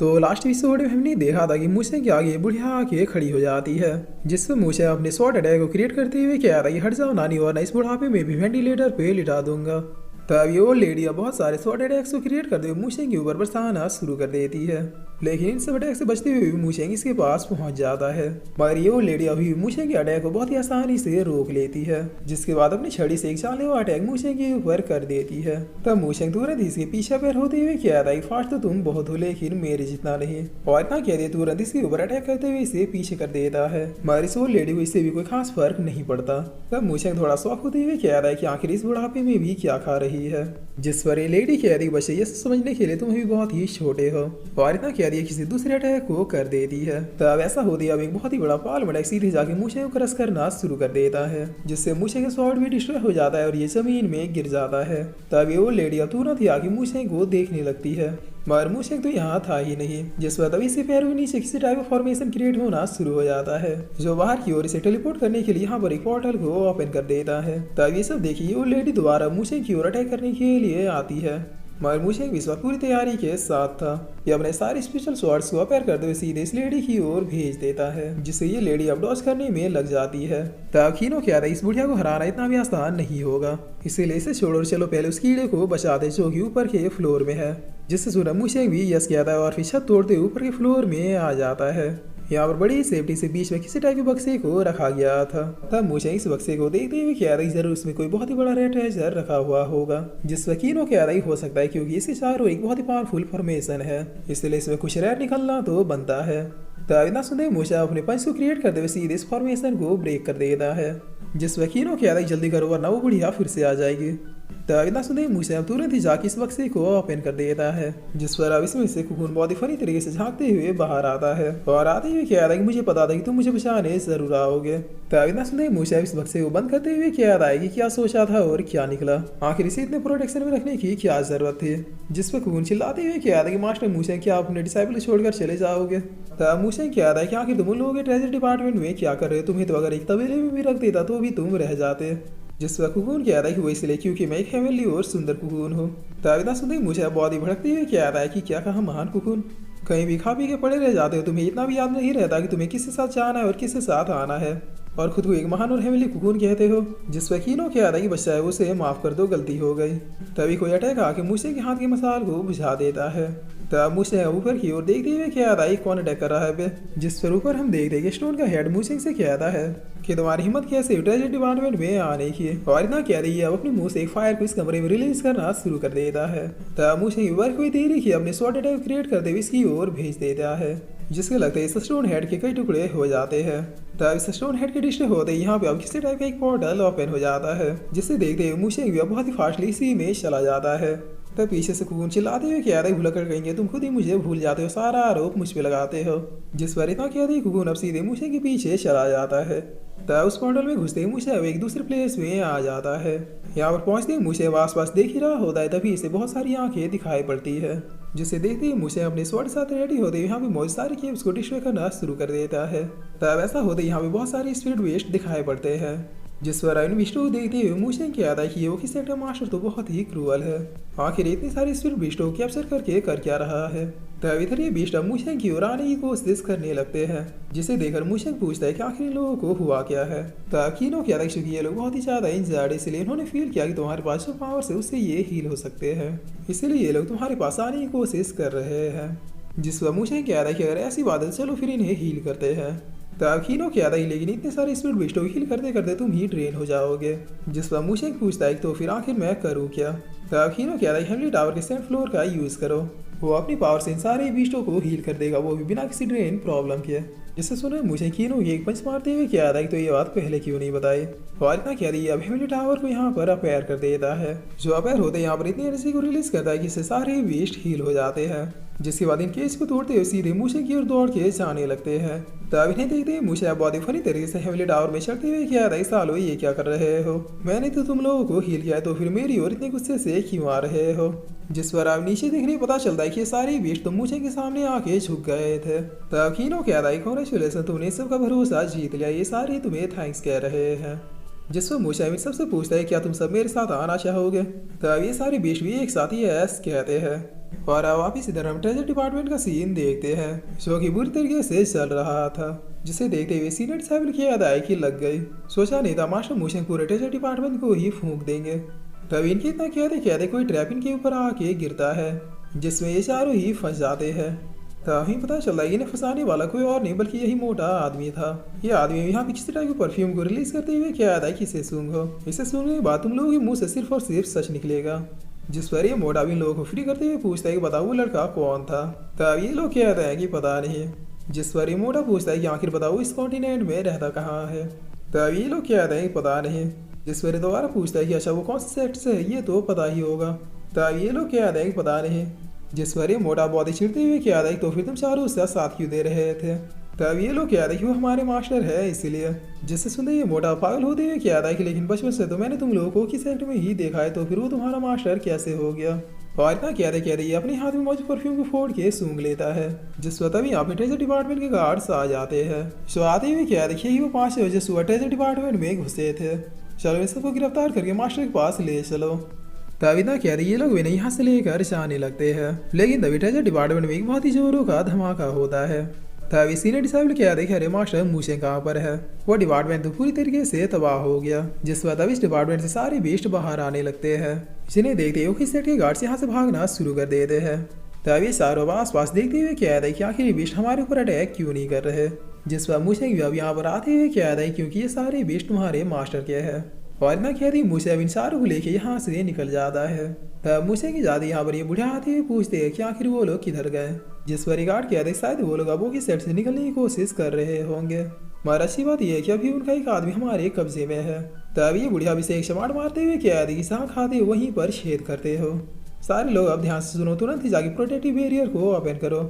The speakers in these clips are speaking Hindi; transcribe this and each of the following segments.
तो लास्ट एपिसोड में हमने देखा था कि मूसे के आगे बुढ़िया आके खड़ी हो जाती है, जिससे मूसे अपने शॉर्ट अटैक को क्रिएट करते हुए कह रहा है कि हट जाओ नानी और इस बुढ़ापे में भी वेंटिलेटर पे लिटा दूंगा। तब ये ओल्ड लेडी बहुत सारे शॉर्ट अटैक्स को क्रिएट करते हुए मूसे के ऊपर बरसाना शुरू कर देती है, लेकिन इन सब अटैक से बचते हुए भी मूसे इसके पास पहुंच जाता है। मगर ये ओल्ड लेडी अभी मूसे के अटैक को बहुत ही आसानी से रोक लेती है, जिसके बाद अपनी छड़ी से एक जानलेवा अटैक मूसे के ऊपर कर देती है। तब मूसे तुरंत इसके पीछे पैर होते हुए कहता है फास्ट तो तुम बहुत हो लेकिन मेरे जितना नहीं, और इतना कह दे तुरंत इसके ऊपर अटैक करते हुए इसे पीछे कर देता है। मगर इस ओल्ड लेडी को इससे भी कोई खास फर्क नहीं पड़ता। तब मूसे थोड़ा शौक होते हुए कहता है कि आखिर इस बुढ़ापे में भी क्या खा रही है, जिस पर ये लेडी कह रही बच्चे ये समझने के लिए तुम अभी बहुत ही छोटे हो, और इतना कह रही है किसी दूसरे अटैक को कर देती है। तब ऐसा होती है अब एक बहुत ही बड़ा पाल अटैक सीधे जाके मूसे को क्रश करना शुरू कर देता है, जिससे मूसे का स्वॉर्ड भी डिस्ट्रॉय हो जाता है और ये जमीन में गिर जाता है। तब ये वो लेडी अब तुरंत ही आके मूसे को देखने लगती है, मगर मूसे तो यहाँ था ही नहीं, जिस पर तभी से पैरों के नीचे किसी टाइप ऑफ फॉर्मेशन क्रिएट होना शुरू हो जाता है, जो बाहर की ओर इसे टेलीपोर्ट करने के लिए यहाँ पर एक पोर्टल को ओपन कर देता है। तब ये सब देखिए वो लेडी दोबारा मूसे की ओर अटैक करने के लिए आती है, मगर मूसे इस बार पूरी तैयारी के साथ था। ये अपने सारे स्पेशल स्वॉर्ड्स को अपेयर करते हुए सीधे इस लेडी की ओर भेज देता है, जिससे ये लेडी अब डॉज करने में लग जाती है। तब कीनो क्या था इस बुढ़िया को हराना इतना भी आसान नहीं होगा, इसीलिए इसे छोड़ो और चलो पहले उस कीड़े को बचा दे जो कि ऊपर के फ्लोर में है। जिससे सुना मूसे भी यस कहता है और फिर छत तोड़ते ऊपर के फ्लोर में आ जाता है। यहाँ पर बड़ी सेफ्टी से बीच में किसी टाइप के बक्से को रखा गया था। तब मूसे इस बक्से को देखते हुए कह रही जरूर उसमें कोई बहुत ही बड़ा रेड ट्रेजर रखा हुआ होगा, जिस पर कीनो कह रही हो सकता है क्योंकि इसके चारों एक बहुत ही पावरफुल फॉर्मेशन है, इसलिए इसमें कुछ रेड निकलना तो बनता है। तब इतना सुनते मूसे अपने पंच को क्रिएट करते हुए सीधे इस फॉर्मेशन को ब्रेक कर देता है, जिस पर कीनो कह रही जल्दी करो वरना वो बुढ़िया फिर से आ जाएगी। तब इतना सुनते मूसे तुरंत ही जाके इस बक्से को ओपन कर देता है, जिस पर अब इसमें से कुकुन बहुत ही फनी तरीके से झांकते हुए बाहर आता है और आते हुए कह रहा है कि मुझे पता था कि तुम मुझे बचाने जरूर आओगे। तब इतना सुनते मूसे इस बक्से को बंद करते हुए कह रहा है कि क्या सोचा था और क्या निकला, आखिर इसे इतने प्रोटेक्शन में रखने की क्या जरूरत थी। जिस पर कुकुन चिल्लाते हुए कह रहा है कि मास्टर मूसे क्या आप अपने डिसाइबल छोड़कर चले जाओगे। तब मूसे कह रहा है कि आखिर तुम उन लोगों के ट्रेजर डिपार्टमेंट में क्या कर रहे हो, तुम्हें तो अगर एक तबेले में भी रख देता तो भी तुम रह जाते। जिस पर कुकुन कह रहा है कि वो इसलिए क्योंकि मैं एक हेवनली और सुंदर कुकुन हूँ। तब इतना सुनते मुझे बहुत ही भड़कते हुए कह रहा है कि क्या कहा महान कुकुन, कहीं भी खा पी के पड़े रह जाते हो, तुम्हें इतना भी याद नहीं रहता कि तुम्हें किसके साथ जाना है और किसके साथ आना है, और खुद को एक महान और हेवनली कुकुन कहते हो। जिस पर कीनो कह रहा है कि बच्चा है उसे माफ कर दो, गलती हो गई। तभी कोई अटैक आके मूसे के हाथ के मसाल को बुझा देता है। तब मूसे ऊपर की ओर देखते हुए कह रहा है कौन अटैक कर रहा है बे। जिस पर ऊपर हम देख रहे हैं स्टोन का हेड मूसे से कहता है कि तुम्हारी हिम्मत कैसे ट्रेजर डिपार्टमेंट में आने की, और इतना कह रही है अब अपने मुंह से एक फायर को इस कमरे में रिलीज करना शुरू कर देता है। तब मूसे वर्क हुई देरी की अपने शॉर्ट अटैक क्रिएट करते हुए इसकी ओर भेज देता है, जिसके लगते इस स्टोन हेड के कई टुकड़े हो जाते हैं। तब इस स्टोन हेड के डिस्ट्रॉय होते यहाँ पे अब किसी टाइप का एक पोर्टल ओपन हो जाता है, जिससे देखते हुए मूसे बहुत ही फास्टली इसी में चला जाता है। तब पीछे से कुकुन चिल्लाते हुए कह रहे भूल कर कहेंगे तुम खुद ही मुझे भूल जाते हो, सारा आरोप मुझ पे लगाते हो। जिस पर इतना कह रही कुकुन अब सीधे मूसे के पीछे चला जाता है। तब उस पोर्टल में घुसते ही मूसे अब एक दूसरे प्लेस में आ जाता है। यहाँ पर पहुंचते ही मूसे आस पास देख ही रहा होता है, तभी इसे बहुत सारी आंखें दिखाई पड़ती है, जिसे देखते ही मूसे अपने स्वॉर्ड साथ रेडी होते यहाँ पे मौजूद सारे केव्स को डिस्ट्रॉय करना शुरू कर देता है। तब ऐसा होते यहाँ पे बहुत सारे स्पिरिट वेस्ट दिखाई पड़ते हैं, जिस पर इन विष्टो को देखते हुए मूसे क्या था कि वो किसी एक्टर मास्टर तो बहुत ही क्रूअल है, आखिर इतनी सारी स्पिरिट विष्टो को कैप्चर करके कर क्या रहा है। तब इधर ये बीस्ट अब मूसे की ओर आने की कोशिश करने लगते हैं, जिसे देखकर मूसे पूछता है कि आखिर इन लोगों को हुआ क्या है। तब कीनो क्या था क्योंकि ये लोग बहुत ही ज्यादा इंजर्ड, इसलिए इन्होंने फील किया कि तुम्हारे पास जो पावर से उससे ये हील हो सकते हैं, इसीलिए ये लोग तुम्हारे पास आने की कोशिश कर रहे हैं। जिस पर मूसे क्या था कि अगर ऐसी बात है चलो फिर इन्हें हील करते हैं। तब कीनो क्या था लेकिन इतने सारे स्पिरिट बिस्टो हील करते करते तुम ही ट्रेन हो जाओगे। जिस पर मूसे पूछता है तो फिर आखिर मैं करूँ क्या। तब कीनो क्या था हेवनली टावर के सेकंड फ्लोर का यूज करो, वो अपनी पावर से इन सारे बिस्टो को हील कर देगा, वो भी बिना किसी ड्रेन प्रॉब्लम के। जिससे सुनो मुझे कीनो एक पंच मारते हुए क्या था तो ये बात पहले क्यों नहीं बताई, और इतना कह रही है अब हेवनली टावर को यहाँ पर अपेयर कर देता है, जो अपेयर होते यहाँ पर इतनी एनर्जी को रिलीज करता है कि इससे सारे वेस्ट हील हो जाते हैं। जिसके बाद इन केस को तोड़ते हुए सीधे मूसे की ओर दौड़ के जाने लगते हैं। तब इन्हें देखते मूसे बहुत ही फनी तरीके से हेवनली टावर में चढ़ते हुए क्या रहा सालो ये क्या कर रहे हो, मैंने तो तुम लोगों को हील किया है तो फिर मेरी ओर इतने गुस्से से क्यों आ रहे हो। जिस पर अब नीचे देखने पता चलता है कि ये सारे बीस्ट तो मूसे के सामने आके झुक गए थे। तब कीनो क्या था कांग्रेचुलेशन तुमने सबका भरोसा जीत लिया, ये सारे तुम्हें थैंक्स कह रहे हैं। जिस पर मूसा सबसे पूछता है क्या तुम सब मेरे साथ आना चाहोगे। तब ये सारे बीस्ट भी एक साथ ही यस कहते हैं। और अब वापिस इधर हम ट्रेजर डिपार्टमेंट का सीन देखते हैं जो कि बुरी तरीके से चल रहा था, जिसे देखते हुए सीनियर डिसाइबल की अदायगी लग गई। सोचा नहीं था मास्टर मूशेंग पूरे ट्रेजर डिपार्टमेंट को ही फूंक देंगे। तब इनके इतना कहते कहते कोई ट्रैप इनके ऊपर आके गिरता है जिसमें ये चारों ही फंस जाते हैं। तभी पता चला इन्हें फंसाने वाला कोई और नहीं बल्कि यही मोटा आदमी था। ये आदमी यहाँ पे किसी तरह के परफ्यूम को रिलीज करते हुए क्या आता है कि इसे सूंघो, इसे सूंघने के बाद तुम लोगों के मुंह से सिर्फ और सिर्फ सच निकलेगा। जिस पर ये मोटा भी लोगों को फ्री करते हुए पूछता है कि बताओ वो लड़का कौन था। तब ये लोग कहते हैं कि पता नहीं। जिस पर ये मोटा पूछता है कि आखिर बताओ इस कॉन्टिनेंट में रहता कहाँ है। तब ये लोग कहते हैं कि पता नहीं। जिस पर दोबारा पूछता है कि अच्छा वो कौन से सेक्ट से है, ये तो पता ही होगा। तब ये लोग कहते हैं कि पता नहीं। जिस पर ये मोटा बहुत ही चिढ़ते हुए क्या था तो फिर तुम चारों उसका साथ क्यों दे रहे थे। तब ये लोग क्या था कि वो हमारे मास्टर है इसलिए। जिससे सुनते ये मोटा पागल होते हुए क्या था कि लेकिन बचपन से तो मैंने तुम लोगों को किस सेक्ट में ही देखा है, तो फिर वो तुम्हारा मास्टर कैसे हो गया। और इतना कहते ये अपने हाथ में मौजूद परफ्यूम को फोड़ के सूंघ लेता है। जिस पर तभी यहाँ पे ट्रेजर डिपार्टमेंट के गार्ड्स आ जाते हैं। सो आते हुए क्या देखिए वो 5 बजे सुबह ट्रेजर डिपार्टमेंट में घुसे थे। चलो इन सबको गिरफ्तार करके मास्टर के पास ले चलो। तभी ना कह रही ये लोग भी नहीं यहाँ से लेकर जाने लगते हैं, लेकिन तभी ट्रेजर डिपार्टमेंट में एक बहुत ही जोरों का धमाका होता है। तभी सीनियर डिसाइबल क्या देखे अरे मास्टर मूशेंग कहाँ पर है। वो डिपार्टमेंट तो पूरी तरीके से तबाह हो गया। जिस पर तभी इस डिपार्टमेंट से सारे बीस्ट बाहर आने लगते हैं, जिन्हें देखते ही सेट के गार्ड्स यहाँ से भागना शुरू कर देते हैं। तभी सारों आस पास देखते हुए क्या है कि आखिर बीस्ट हमारे ऊपर अटैक क्यों नहीं कर रहे। जिस पर मूशेंग भी अब यहाँ पर आते हुए क्या है क्योंकि ये सारे बीस्ट तुम्हारे मास्टर के हैं। और ना कहती मूसे अब इन सारों को लेके यहाँ से निकल जाता है। तब मूसे की जाती यहाँ पर ये बुढ़िया आती हुई पूछते हैं कि आखिर वो लोग किधर गए। जिस पर गार्ड कहते शायद वो लोग अबू की सेट से निकलने की कोशिश कर रहे होंगे। मगर अच्छी बात यह है कि अभी उनका एक आदमी हमारे कब्जे में है। तब ये बुढ़िया भी से एक चमाट मारते हुए क्या कि जहाँ खाते वहीं पर छेद करते हो। सारे लोग अब ध्यान से सुनो, तुरंत ही जाके प्रोटेक्टिव बैरियर को ओपन करो।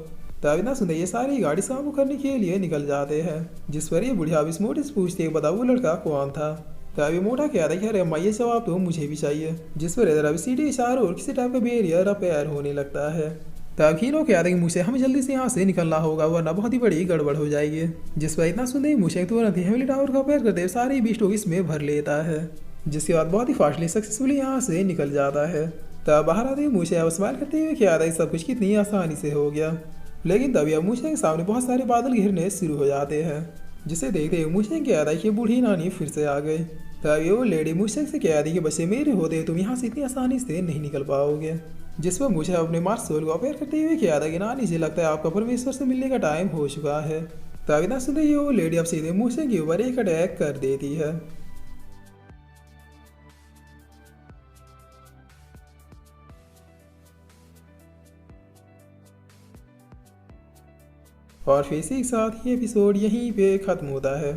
तब इतना सुनते ये सारी गाड़ी काबू करने के लिए निकल जाते हैं। जिस पर ये बुढ़िया भी मोटे से पूछते हैं बताओ वो लड़का कौन था। तभी मोटा कह रहा है अरे अम्मा ये जवाब तो मुझे भी चाहिए। जिस पर इधर अभी सीढ़ी इशार और किसी टाइप का बैरियर रिपेयर होने लगता है। तब हीरो कह रहा है कि मुझे हमें जल्दी से यहाँ से निकलना होगा वरना बहुत ही बड़ी गड़बड़ हो जाएगी। जिस पर इतना सुनते ही मुझे तुरंत ही हेमिली टावर का पैर करते सारे बीस्टों इसमें भर लेता है, जिसके बाद बहुत ही फास्टली सक्सेसफुली यहाँ से निकल जाता है। तब बाहर आते ही मुझे अब स्माइल करते हुए क्या रहा है सब कुछ कितनी आसानी से हो गया। लेकिन तभी अब मुझे के सामने बहुत सारे बादल घिरने शुरू हो जाते हैं, जिसे देखते हुए मुझे क्या रहा है कि बूढ़ी नानी फिर से आ गई। तभी वो लेडी मुझसे से कह रही कि बच्चे मेरे होते तुम यहाँ से इतनी आसानी से नहीं निकल पाओगे। जिस पर मुझे अपने मार्स सोल को अपेयर करते हुए किया था कि नानी जी लगता है आपका परमेश्वर से मिलने का टाइम हो चुका है। तभी ना सुनते ही वो लेडी अब सीधे मुझसे के ऊपर एक अटैक कर देती है। और फिर इसी के साथ ये एपिसोड यहीं पे ख़त्म होता है।